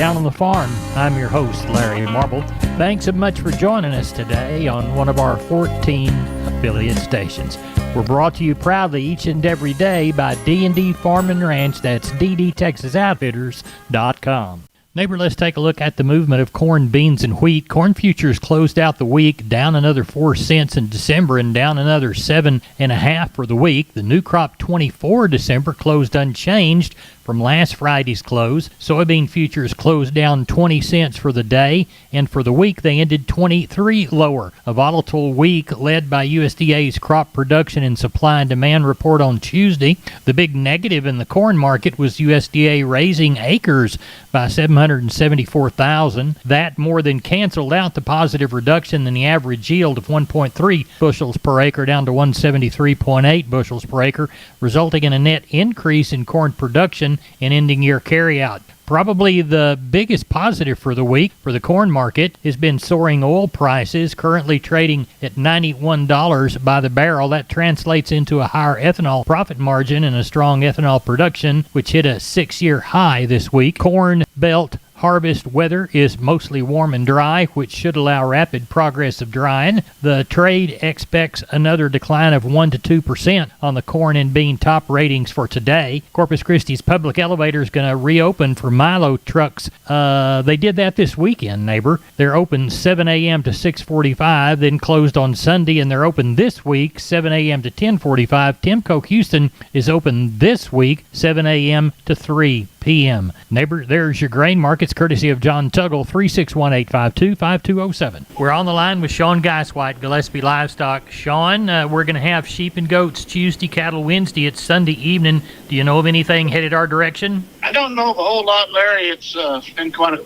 Down on the Farm. I'm your host, Larry Marble. Thanks so much for joining us today on one of our 14 affiliate stations. We're brought to you proudly each and every day by D&D Farm and Ranch. That's ddtexasoutfitters.com. Neighbor, let's take a look at the movement of corn, beans, and wheat. Corn futures closed out the week down another 4 cents in December and down another 7.5 for the week. The new crop 24 December closed unchanged from last Friday's close. Soybean futures closed down 20 cents for the day, and for the week they ended 23 lower. A volatile week led by USDA's crop production and supply and demand report on Tuesday. The big negative in the corn market was USDA raising acres by 774,000. That more than canceled out the positive reduction in the average yield of 1.3 bushels per acre down to 173.8 bushels per acre, resulting in a net increase in corn production and ending year carryout. Probably the biggest positive for the week for the corn market has been soaring oil prices, currently trading at $91 by the barrel. That translates into a higher ethanol profit margin and a strong ethanol production, which hit a 6-year high this week. Corn Belt harvest weather is mostly warm and dry, which should allow rapid progress of drying. The trade expects another decline of 1 to 2% on the corn and bean top ratings for today. Corpus Christi's public elevator is going to reopen for Milo trucks. They did that this weekend, neighbor. They're open 7 a.m. to 6:45, then closed on Sunday, and they're open this week 7 a.m. to 10:45. Timco Houston is open this week 7 a.m. to 3 p.m. Neighbor, there's your grain markets, courtesy of John Tuggle, 361-852-5207. We're on the line with Sean Geiswhite, Gillespie Livestock. Sean, we're going to have sheep and goats Tuesday, cattle Wednesday. It's Sunday evening. Do you know of anything headed our direction? I don't know of a whole lot, Larry. It's been kind of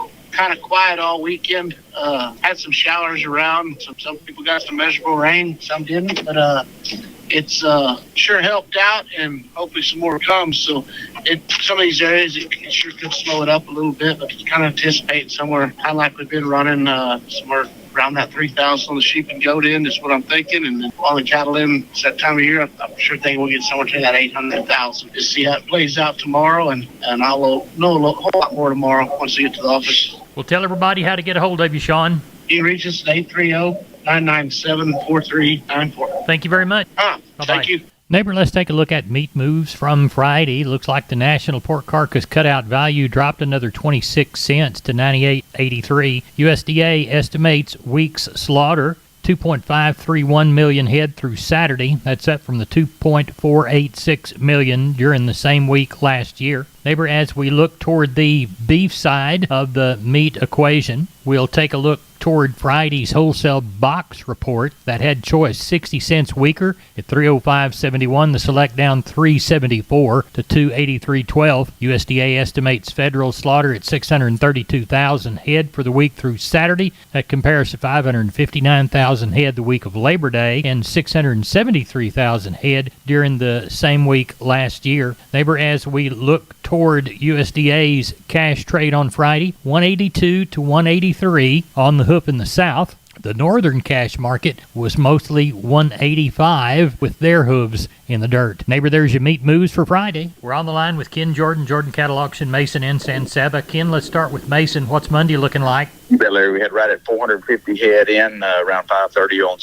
quiet all weekend. Had some showers around. Some people got some measurable rain, some didn't, but it's sure helped out, and hopefully some more comes. So some of these areas, it sure could slow it up a little bit, but it's kind of anticipating somewhere, kind of like we've been running somewhere around that 3,000 on the sheep and goat end is what I'm thinking. And then on the cattle end, it's that time of year, I'm sure thinking we'll get somewhere to that 800,000. Just see how it plays out tomorrow, and I'll know a whole lot more tomorrow once I get to the office. Well, tell everybody how to get a hold of you, Sean. You can reach us at 830-997-4394. Thank you very much. Thank you. Neighbor, let's take a look at meat moves from Friday. Looks like the national pork carcass cutout value dropped another 26 cents to 98.83. USDA estimates week's slaughter 2.531 million head through Saturday. That's up from the 2.486 million during the same week last year. Neighbor, as we look toward the beef side of the meat equation, we'll take a look toward Friday's wholesale box report that had choice 60 cents weaker at 305.71. The select down 374 to 283.12. USDA estimates federal slaughter at 632,000 head for the week through Saturday. That compares to 559,000 head the week of Labor Day and 673,000 head during the same week last year. Neighbor, as we look toward USDA's cash trade on Friday, 182 to 183 on the hoof in the south. The northern cash market was mostly 185 with their hooves in the dirt. Neighbor, there's your meat moves for Friday. We're on the line with Ken Jordan, Jordan Cattle Auction, Mason, and San Saba. Ken, let's start with Mason. What's Monday looking like? You bet, Larry. We had right at 450 head in around 5:30 on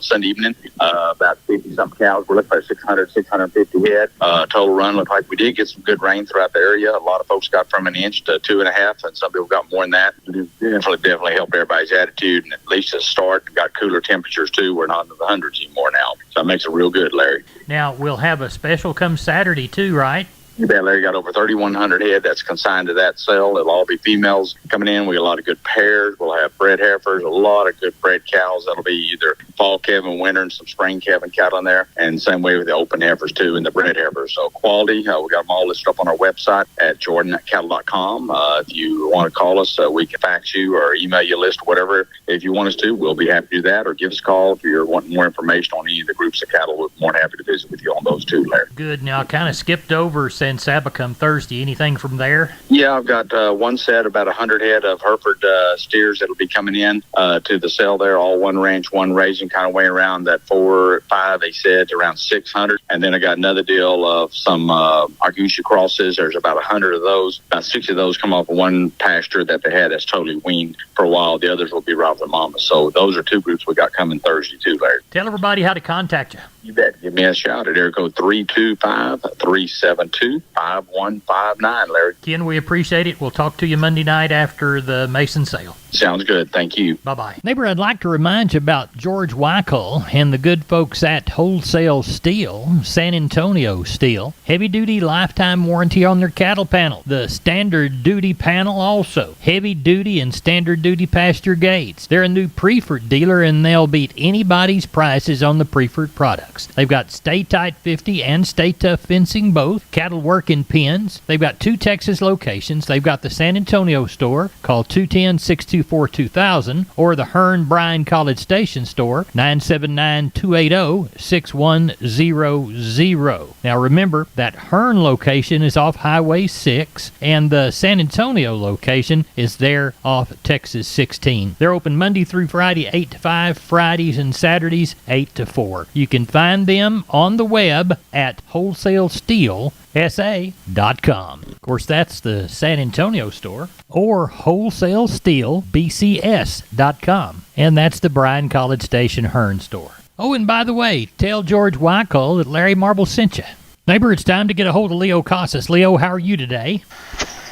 Sunday evening. About 50-something cows. We're looking at 650 head. Total run looked like we did get some good rain throughout the area. A lot of folks got from 1 inch to 2.5, and some people got more than that. It definitely helped everybody's attitude, and at least at the start, got cooler temperatures too. We're not in the hundreds anymore now, so it makes it real good, Larry. Now, we'll have a special come Saturday too, right? You bet, Larry. Got over 3,100 head that's consigned to that sale. It'll all be females coming in. We got a lot of good pairs. We'll have bred heifers, a lot of good bred cows. That'll be either fall calving, winter, and some spring calving cattle in there. And same way with the open heifers, too, and the bred heifers. So quality, we got them all listed up on our website at jordan@cattle.com. If you want to call us, we can fax you or email you a list or whatever. If you want us to, we'll be happy to do that. Or give us a call if you're wanting more information on any of the groups of cattle. We're more than happy to visit with you on those, too, Larry. Good. Now, I kind of skipped over San Saba come Thursday. Anything from there? Yeah, I've got one set, about 100 head of Hereford steers that'll be coming in to the sale there, all one ranch, one raising same kind of way around that 4 or 5, they said, around 600. And then I got another deal of some Argusha crosses. There's about 100 of those. About 60 of those come off of one pasture that they had that's totally weaned for a while. The others will be right with mama. So those are 2 groups we got coming Thursday too, Larry. Tell everybody how to contact you. You bet. Give me a shout at area code 325-372-5159, Larry. Ken, we appreciate it. We'll talk to you Monday night after the Mason sale. Sounds good. Thank you. Bye-bye. Neighbor, I'd like to remind you about George Weichel and the good folks at Wholesale Steel, San Antonio Steel. Heavy-duty lifetime warranty on their cattle panel. The standard duty panel also. Heavy-duty and standard-duty pasture gates. They're a new Preferred dealer, and they'll beat anybody's prices on the Preferred products. They've got Stay Tight 50 and Stay Tough fencing both. Cattle work in pens. They've got 2 Texas locations. They've got the San Antonio store. Call 210-624-2000 or the Hearn Bryan College Station store, 979-280-6100. Now remember, that Hearn location is off Highway 6, and the San Antonio location is there off Texas 16. They're open Monday through Friday, 8 to 5, Fridays and Saturdays, 8 to 4. You can find them on the web at wholesalesteelsa.com. Of course, that's the San Antonio store, or wholesalesteelbcs.com. And that's the Bryan College Station Hearn store. Oh, and by the way, tell George Weichel that Larry Marble sent you. Neighbor, it's time to get a hold of Leo Casas. Leo, how are you today?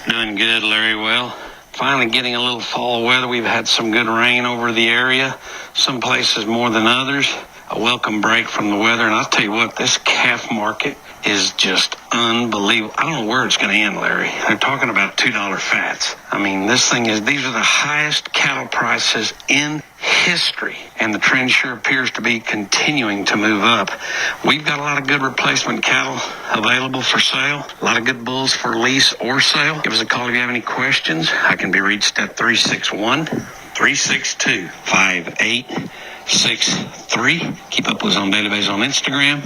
Doing good, Larry. Well, finally getting a little fall weather. We've had some good rain over the area, some places more than others. A welcome break from the weather. And I'll tell you what, this calf market is just unbelievable. I don't know where it's going to end, Larry. They're talking about $2 fats. I mean, these are the highest cattle prices in history, and the trend sure appears to be continuing to move up. We've got a lot of good replacement cattle available for sale, a lot of good bulls for lease or sale. Give us a call if you have any questions. I can be reached at 361-362-5863. Keep up with us on database on Instagram.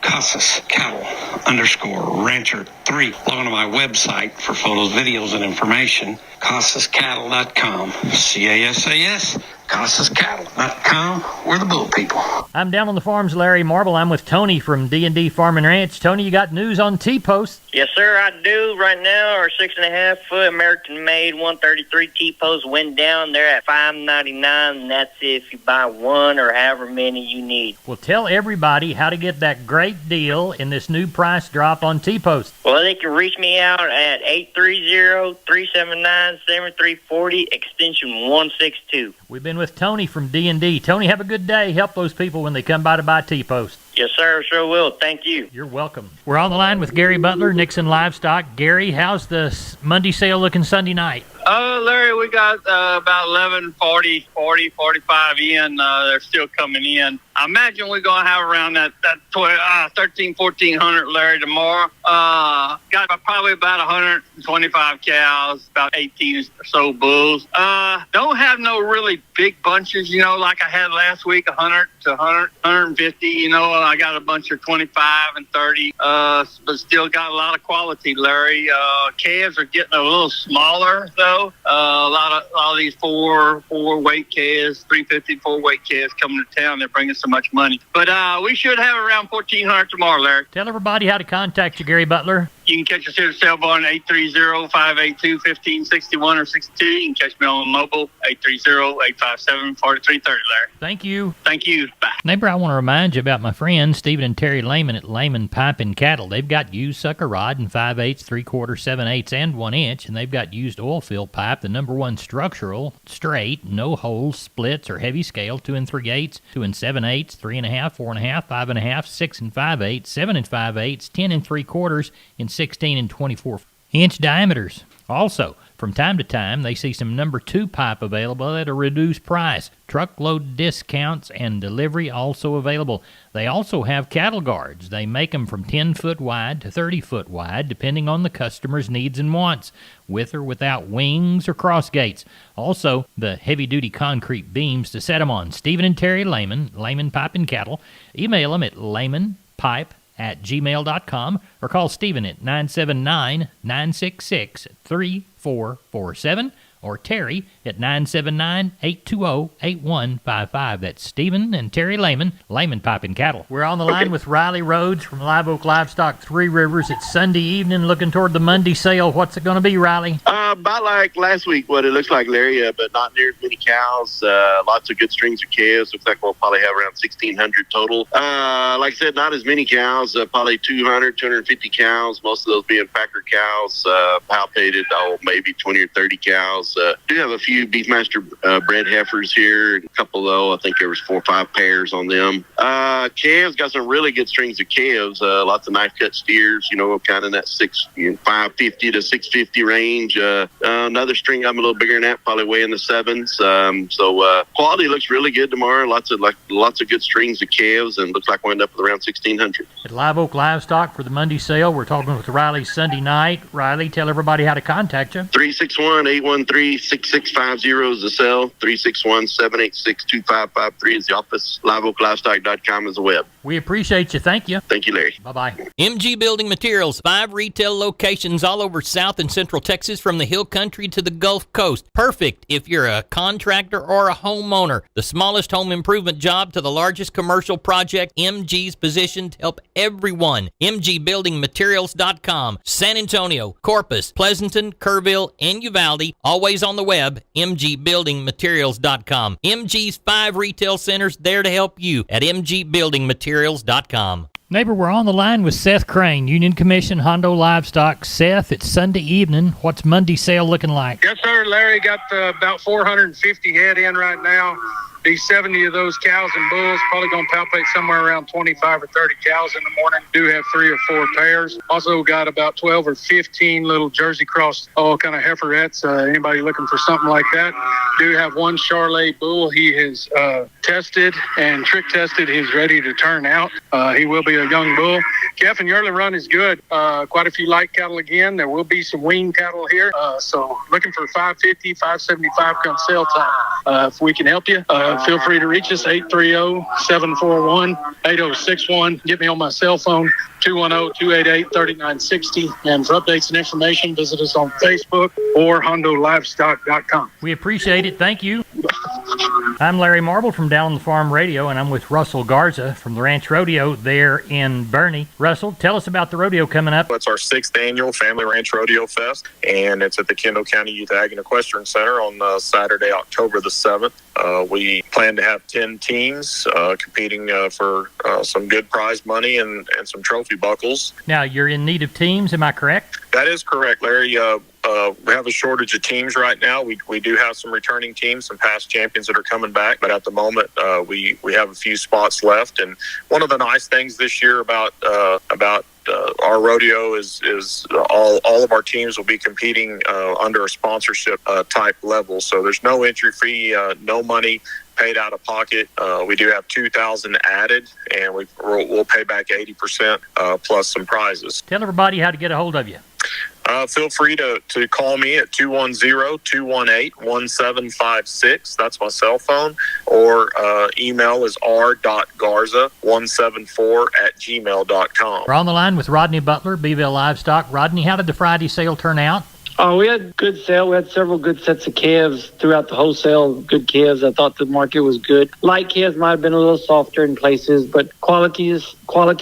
Casas Cattle _Rancher 3. Log on to my website for photos, videos, and information. CasasCattle.com. CASAS. CasasCattle.com. We're the bull people. I'm down on the farms, Larry Marble. I'm with Tony from D&D Farm and Ranch. Tony, you got news on T-Post? Yes, sir, I do. Right now, our 6.5 foot American-made 133 T-posts went down. They're at $5.99, and that's if you buy one or however many you need. Well, tell everybody how to get that great deal in this new price drop on T-Post. Well, they can reach me out at 830-379-7340, extension 162. We've been with Tony from D&D. Tony, have a good day. Help those people when they come by to buy T-Post. Yes, sir, sure will. Thank you. You're welcome. We're on the line with Gary Butler, Nixon Livestock. Gary, how's the Monday sale looking Sunday night? Larry, we got about 45 in. They're still coming in. I imagine we're going to have around that 1,400, Larry, tomorrow. Got probably about 125 cows, about 18 or so bulls. Don't have no really big bunches, like I had last week, 100 to 150. I got a bunch of 25 and 30, but still got a lot of quality, Larry. Calves are getting a little smaller, though. A lot of these four weight calves, 350 4-weight calves coming to town. They're bringing so much money. But we should have around 1,400 tomorrow, Larry. Tell everybody how to contact you, Gary Butler. You can catch us here at the cell phone 830-582-1561 or 62. You can catch me on mobile 830-857-4330, Larry. Thank you. Thank you. Bye. Neighbor, I want to remind you about my friends Stephen and Terry Lehman at Lehman Pipe and Cattle. They've got used sucker rod in 5/8, 3/4, 7/8, and 1 inch, and they've got used oil field pipe, the #1 structural, straight, no holes, splits, or heavy scale, 2 3/8, 2 7/8, 3.5, 4.5, 5.5, 6 5/8, 7 5/8, 10 3/4, and 16 and 24 inch diameters. Also, from time to time, they see some #2 pipe available at a reduced price. Truckload discounts and delivery also available. They also have cattle guards. They make them from 10 foot wide to 30 foot wide, depending on the customer's needs and wants, with or without wings or cross gates. Also, the heavy-duty concrete beams to set them on. Stephen and Terry Lehman, Lehman Pipe and Cattle. Email them at lehmanpipe@gmail.com or call Stephen at 979-966-3447 or Terry at 979-820-8155. That's Stephen and Terry Lehman, Lehman Piping Cattle. We're on the line with Riley Rhodes from Live Oak Livestock, Three Rivers. It's Sunday evening, looking toward the Monday sale. What's it going to be, Riley? About like last week, what it looks like, Larry, but not near as many cows. Lots of good strings of calves. Looks like we'll probably have around 1,600 total. Like I said, not as many cows, probably 200, 250 cows, most of those being packer cows, palpated, maybe 20 or 30 cows. Do have a few Beefmaster bred heifers here. A couple, though, I think there was 4 or 5 pairs on them. Calves, got some really good strings of calves. Lots of knife-cut steers, kind of in that 550 to 650 range. Another string I'm a little bigger than that, probably way in the 7s. So quality looks really good tomorrow. Lots of good strings of calves, and looks like we'll end up with around 1,600. At Live Oak Livestock for the Monday sale, we're talking with Riley Sunday night. Riley, tell everybody how to contact you. 361-813-6650 is the cell. 361-786-2553 is the office. LiveOakLivestock.com is the web. We appreciate you. Thank you. Thank you, Larry. Bye-bye. MG Building Materials, 5 retail locations all over South and Central Texas, from the Hill Country to the Gulf Coast. Perfect if you're a contractor or a homeowner. The smallest home improvement job to the largest commercial project, MG's positioned to help everyone. MGBuildingMaterials.com. San Antonio, Corpus, Pleasanton, Kerrville, and Uvalde. Always on the web, MGBuildingMaterials.com. MG's 5 retail centers there to help you at MGBuildingMaterials.com. Neighbor, we're on the line with Seth Crane, Union Commission, Hondo Livestock. Seth, it's Sunday evening. What's Monday sale looking like? Yes, sir. Larry, got about 450 head in right now. These 70 of those cows and bulls, probably going to palpate somewhere around 25 or 30 cows in the morning. Do have 3 or 4 pairs. Also got about 12 or 15 little Jersey cross, all kind of heiferettes. Anybody looking for something like that? Do have 1 Charolais bull. He has tested and trick tested. He's ready to turn out. He will be a young bull. Calf and yearling run is good. Quite a few light cattle again. There will be some wean cattle here. So looking for 550, 575 come sale time. If we can help you, feel free to reach us, 830-741-8061. Get me on my cell phone, 210-288-3960. And for updates and information, visit us on Facebook or HondoLivestock.com. We appreciate it. Thank you. I'm Larry Marble from Down on the Farm Radio, and I'm with Russell Garza from the Ranch Rodeo there in Bernie. Russell, tell us about the rodeo coming up. It's our 6th annual Family Ranch Rodeo Fest, and it's at the Kendall County Youth Ag and Equestrian Center on Saturday, October the 7th. We plan to have 10 teams competing for some good prize money and some trophy buckles. Now, you're in need of teams, am I correct? That is correct, Larry. We have a shortage of teams right now. We do have some returning teams, some past champions that are coming back, but at the moment we have a few spots left. And one of the nice things this year about our rodeo is all of our teams will be competing under a sponsorship type level. So there's no entry fee, no money paid out of pocket. We do have 2,000 added, and we'll pay back 80% plus some prizes. Tell everybody how to get a hold of you. Feel free to call me at 210-218-1756. That's my cell phone. Or email is r.garza174@gmail.com. We're on the line with Rodney Butler, Beeville Livestock. Rodney, how did the Friday sale turn out? We had good sale. We had several good sets of calves throughout the wholesale. Good calves. I thought the market was good. Light calves might have been a little softer in places, but quality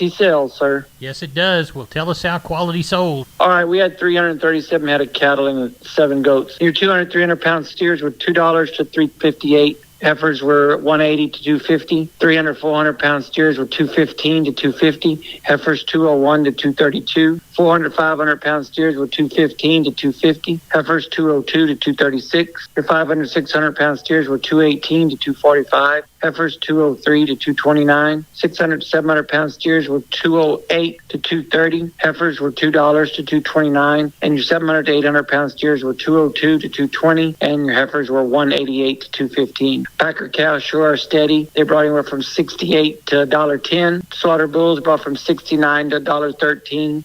sells, sir. Yes, it does. Well, tell us how quality sold. All right, we had 337 head of cattle and 7 goats. Your 200, 300-pound steers were $2 to $3.58. Heifers were $180 to $250. 300, 400-pound steers were $215 to $250. Heifers $201 to $232. 400, 500-pound steers were $215 to $250. Heifers $202 to $236. Your 500, 600-pound steers were $218 to $245. Heifers $203 to $229. 600, 700-pound steers were $208 to $230. Heifers were $2 to $229. And your 700 to 800-pound steers were $202 to $220. And your heifers were $188 to $215. Packer cows sure are steady. They brought anywhere from $68 to $1.10. Slaughter bulls brought from $69 to $1.13.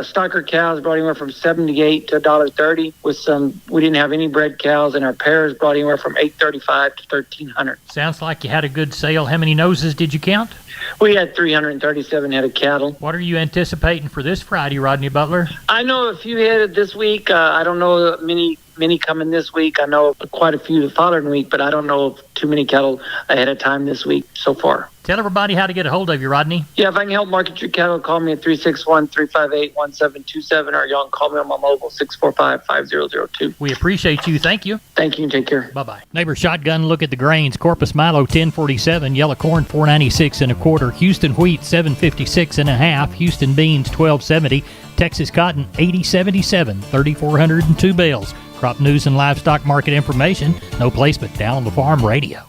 Stocker cows brought anywhere from $78 to $1.30. We didn't have any bred cows, and our pairs brought anywhere from $835 to $1,300. Sounds like you had a good sale. How many noses did you count? We had 337 head of cattle. What are you anticipating for this Friday, Rodney Butler? I know a few headed this week. I don't know many many coming this week. I know of quite a few the following week, but I don't know of too many cattle ahead of time this week so far. Tell everybody how to get a hold of you, Rodney. Yeah, if I can help market your cattle, call me at 361-358-1727, or y'all can call me on my mobile, 645-5002. We appreciate you. Thank you. Thank you, and take care. Bye-bye. Neighbor Shotgun, look at the grains. Corpus Milo, 1047. Yellow corn, 496 1/4. Houston wheat, 756 1/2. Houston beans, 1270. Texas cotton, 8077. 3,402 bales. Crop news and livestock market information. No place but Down on the Farm Radio.